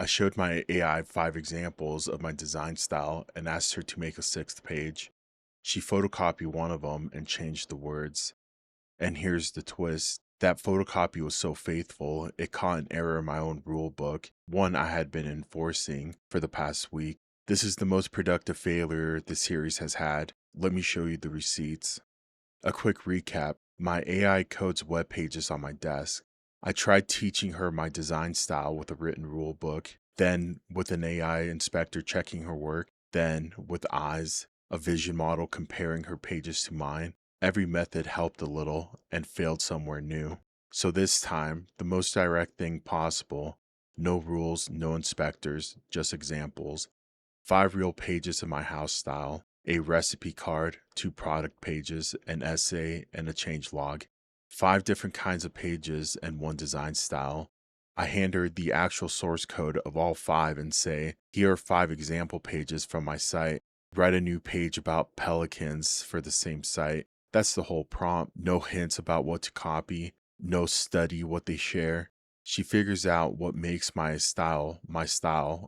I showed my AI 5 examples of my design style and asked her to make a sixth page. She photocopied one of them and changed the words. And here's the twist. That photocopy was so faithful, it caught an error in my own rule book, one I had been enforcing for the past week. This is the most productive failure the series has had. Let me show you the receipts. A quick recap. My AI codes web pages on my desk. I tried teaching her my design style with a written rule book, then with an AI inspector checking her work, then with eyes, a vision model comparing her pages to mine. Every method helped a little and failed somewhere new. So this time, the most direct thing possible. No rules, no inspectors, just examples. 5 real pages of my house style, a recipe card, 2 product pages, an essay, and a change log. 5 different kinds of pages and 1 design style. I hand her the actual source code of all 5 and say, here are 5 example pages from my site. Write a new page about pelicans for the same site. That's the whole prompt. No hints about what to copy. No study what they share. She figures out what makes my style,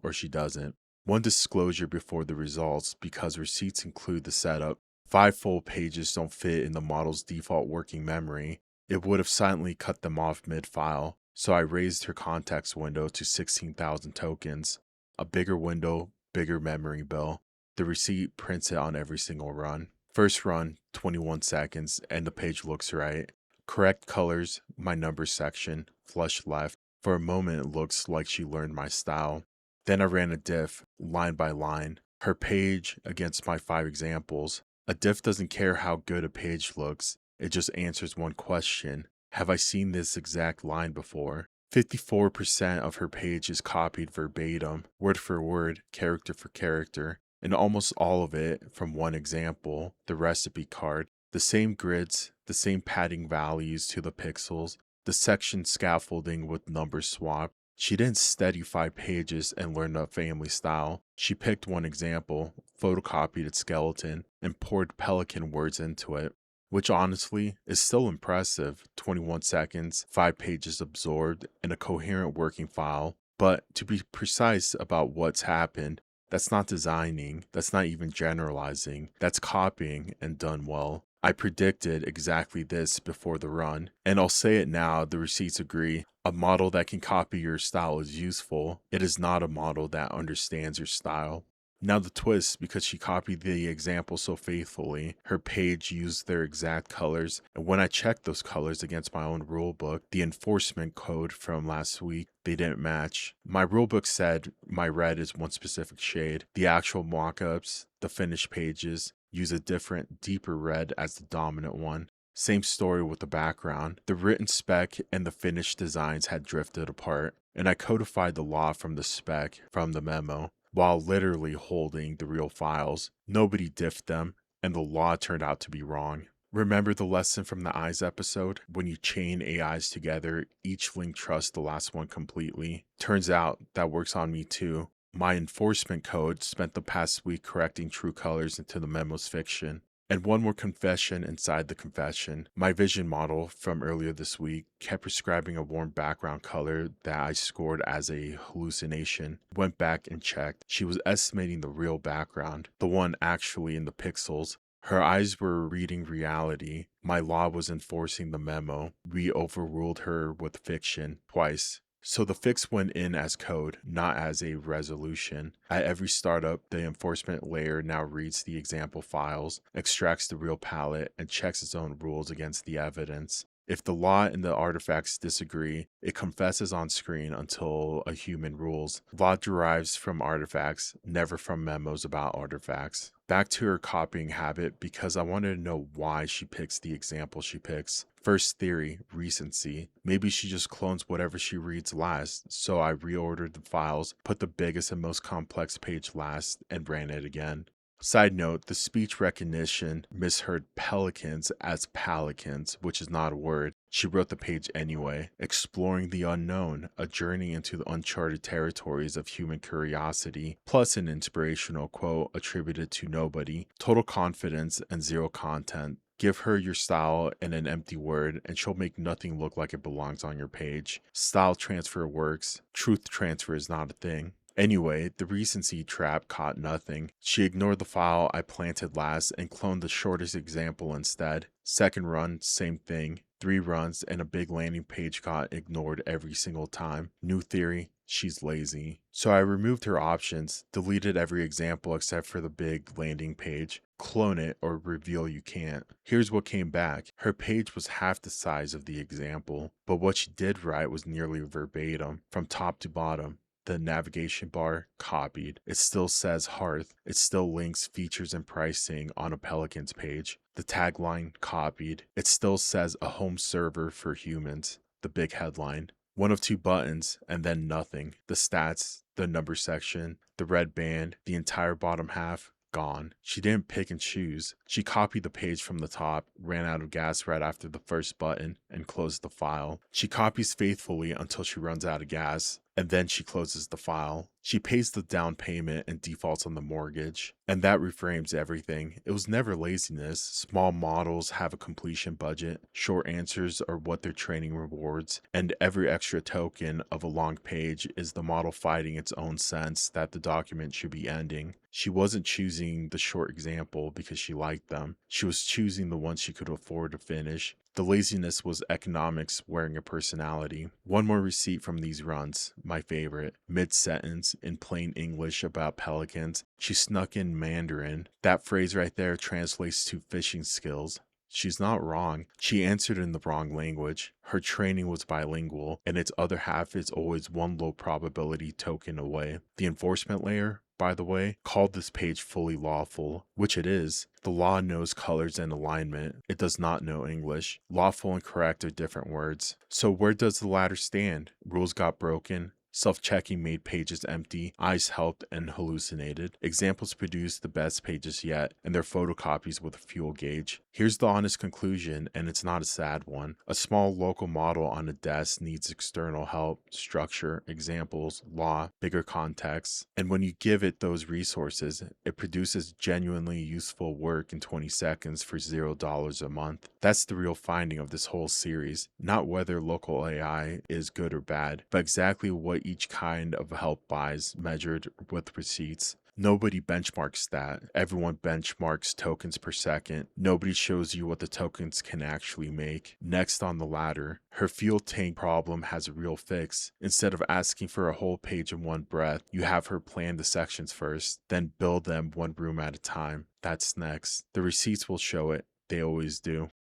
or she doesn't. One disclosure before the results, because receipts include the setup. 5 full pages don't fit in the model's default working memory. It would have silently cut them off mid-file, so I raised her context window to 16,000 tokens. A bigger window, bigger memory bill. The receipt prints it on every single run. First run, 21 seconds, and the page looks right. Correct colors, my numbers section, flush left. For a moment it looks like she learned my style. Then I ran a diff, line by line, her page against my 5 examples. A diff doesn't care how good a page looks, it just answers one question. Have I seen this exact line before? 54% of her page is copied verbatim, word for word, character for character, and almost all of it from one example, the recipe card. The same grids, the same padding values to the pixels, the section scaffolding with numbers swapped. She didn't study 5 pages and learn a family style. She picked one example, photocopied its skeleton, and poured pelican words into it, which honestly is still impressive. 21 seconds, 5 pages absorbed, and a coherent working file. But to be precise about what's happened, that's not designing, that's not even generalizing, that's copying and done well. I predicted exactly this before the run, and I'll say it now, the receipts agree. A model that can copy your style is useful. It is not a model that understands your style. Now the twist, because she copied the example so faithfully, her page used their exact colors, and when I checked those colors against my own rulebook, the enforcement code from last week, they didn't match. My rulebook said my red is one specific shade. The actual mockups, the finished pages, use a different, deeper red as the dominant one. Same story with the background. The written spec and the finished designs had drifted apart, and I codified the law from the spec from the memo, while literally holding the real files. Nobody diffed them, and the law turned out to be wrong. Remember the lesson from the eyes episode? When you chain AIs together, each link trusts the last one completely. Turns out that works on me too. My enforcement code spent the past week correcting true colors into the memo's fiction. And one more confession inside the confession. My vision model from earlier this week kept prescribing a warm background color that I scored as a hallucination. Went back and checked. She was estimating the real background, the one actually in the pixels. Her eyes were reading reality. My law was enforcing the memo. We overruled her with fiction twice. So the fix went in as code, not as a resolution. At every startup, the enforcement layer now reads the example files, extracts the real palette, and checks its own rules against the evidence. If the law and the artifacts disagree, it confesses on screen until a human rules. Law derives from artifacts, never from memos about artifacts. Back to her copying habit, because I wanted to know why she picks the example she picks. First theory, recency. Maybe she just clones whatever she reads last, so I reordered the files, put the biggest and most complex page last, and ran it again. Side note, the speech recognition misheard pelicans as palicans, which is not a word. She wrote the page anyway. Exploring the unknown, a journey into the uncharted territories of human curiosity, plus an inspirational quote attributed to nobody. Total confidence and zero content. Give her your style and an empty word, and she'll make nothing look like it belongs on your page. Style transfer works. Truth transfer is not a thing. Anyway, the recency trap caught nothing. She ignored the file I planted last and cloned the shortest example instead. Second run, same thing. 3 runs and a big landing page got ignored every single time. New theory, she's lazy. So I removed her options, deleted every example except for the big landing page. Clone it or reveal you can't. Here's what came back. Her page was half the size of the example, but what she did write was nearly verbatim, from top to bottom. The navigation bar copied. It still says Hearth. It still links features and pricing on a Pelicans page. The tagline copied. It still says a home server for humans. The big headline. One of 2 buttons and then nothing. The stats, the number section, the red band, the entire bottom half, gone. She didn't pick and choose. She copied the page from the top, ran out of gas right after the first button, and closed the file. She copies faithfully until she runs out of gas, and then she closes the file. She pays the down payment and defaults on the mortgage. And that reframes everything. It was never laziness. Small models have a completion budget. Short answers are what their training rewards. And every extra token of a long page is the model fighting its own sense that the document should be ending. She wasn't choosing the short example because she liked them. She was choosing the ones she could afford to finish. The laziness was economics wearing a personality. One more receipt from these runs, my favorite. Mid-sentence, in plain English about pelicans, she snuck in Mandarin. That phrase right there translates to fishing skills. She's not wrong. She answered in the wrong language. Her training was bilingual, and its other half is always one low probability token away. The enforcement layer, by the way, called this page fully lawful, which it is. The law knows colors and alignment. It does not know English. Lawful and correct are different words. So where does the latter stand? Rules got broken. Self-checking made pages empty, eyes helped and hallucinated. Examples produced the best pages yet, and they're photocopies with a fuel gauge. Here's the honest conclusion, and it's not a sad one. A small local model on a desk needs external help, structure, examples, law, bigger context. And when you give it those resources, it produces genuinely useful work in 20 seconds for $0 a month. That's the real finding of this whole series. Not whether local AI is good or bad, but exactly what each kind of help buys measured with receipts. Nobody benchmarks that. Everyone benchmarks tokens per second. Nobody shows you what the tokens can actually make. Next on the ladder, her fuel tank problem has a real fix. Instead of asking for a whole page in one breath, you have her plan the sections first, then build them one room at a time. That's next. The receipts will show it. They always do.